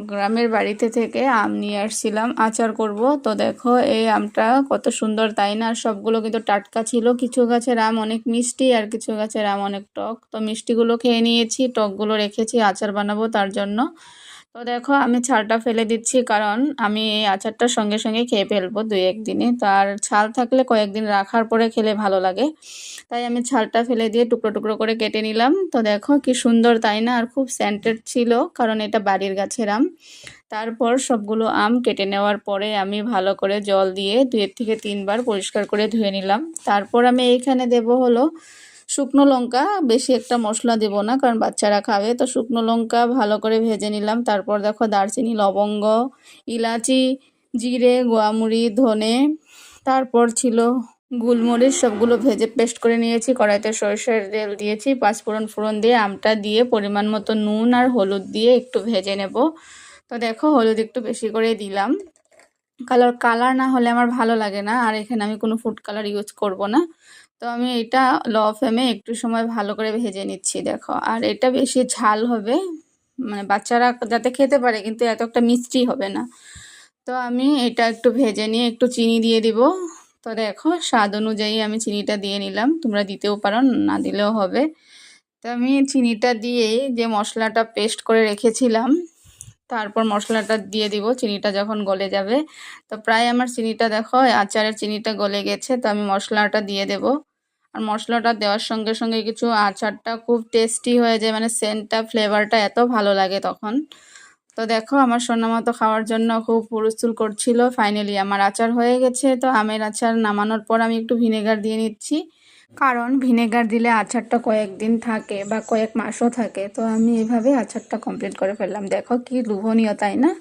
গ্রামের বাড়িতে থেকে আম নিয়ে আসছিলাম আচার করব। তো দেখো এই আমটা কত সুন্দর, তাই না? আর সবগুলো কিন্তু টাটকা ছিল। কিছু গাছের আম অনেক মিষ্টি আর কিছু গাছের আম অনেক টক। তো মিষ্টিগুলো খেয়ে নিয়েছি, টকগুলো রেখেছি আচার বানাবো তার জন্য। তো দেখো আমি ছালটা ফেলে দিচ্ছি, কারণ আমি এই আচারটা সঙ্গে সঙ্গে খেয়ে ফেলবো 2-1 দিনে। তো আর ছাল থাকলে কয়েকদিন রাখার পরে খেলে ভালো লাগে, তাই আমি ছালটা ফেলে দিয়ে টুকরো টুকরো করে কেটে নিলাম। তো দেখো কি সুন্দর, তাই না? আর খুব সেন্টেড ছিল, কারণ এটা বাড়ির গাছের আম। তারপর সবগুলো আম কেটে নেওয়ার পরে আমি ভালো করে জল দিয়ে 2 থেকে 3 বার পরিষ্কার করে ধুয়ে নিলাম। তারপর আমি এইখানে দেব হলো শুকনো লঙ্কা। বেশি একটা মশলা দেব না, কারণ বাচ্চারা খাবে। তো শুকনো লঙ্কা ভালো করে ভেজে নিলাম। তারপর দেখো দারচিনি, লবঙ্গ, ইলাচি, জিরে, গোয়ামুড়ি, ধনে, তারপর ছিল গোলমরিচ, সবগুলো ভেজে পেস্ট করে নিয়েছি। কড়াইতে সরষের তেল দিয়েছি, পাঁচফোড়ন দিয়ে আমটা দিয়ে পরিমাণ মতো নুন আর হলুদ দিয়ে একটু ভেজে নেব। তো দেখো হলুদ একটু বেশি করে দিলাম, কালার না হলে আমার ভালো লাগে না। আর এখানে আমি কোনো ফুড কালার ইউজ করব না। তো আমি এটা লো ফ্লেমে একটু সময় ভালো করে ভেজে নিচ্ছি দেখো। আর এটা বেশি ঝাল হবে, মানে বাচ্চারা যাতে খেতে পারে, কিন্তু এত একটা মিষ্টি হবে না। তো আমি এটা একটু ভেজে নিয়ে একটু চিনি দিয়ে দিব। তো দেখো স্বাদ অনুযায়ী আমি চিনিটা দিয়ে নিলাম, তোমরা দিতেও পারো, না দিলেও হবে। তো আমি চিনিটা দিয়েই যে মশলাটা পেস্ট করে রেখেছিলাম, তারপর মশলাটা দিয়ে দিব চিনিটা যখন গলে যাবে। তো প্রায় আমার চিনিটা দেখো আচারের চিনিটা গলে গেছে। তো আমি মশলাটা দিয়ে দেব। আর মশলাটা দেওয়ার সঙ্গে সঙ্গে কিছু আচারটা খুব টেস্টি হয়ে যায়, মানে সেন্টটা ফ্লেভারটা এত ভালো লাগে তখন। তো দেখো আমার সোনা মতো খাওয়ার জন্য খুব হুলস্থুল করছিল। ফাইনালি আমার আচার হয়ে গেছে। তো আমের আচার নামানোর পর আমি একটু ভিনেগার দিয়ে নিচ্ছি, কারণ ভিনেগার দিলে আচারটা কয়েকদিন থাকে বা কয়েক মাসও থাকে। তো আমি এভাবে আচারটা কমপ্লিট করে ফেললাম। দেখো কি লোভনীয়, তাই না?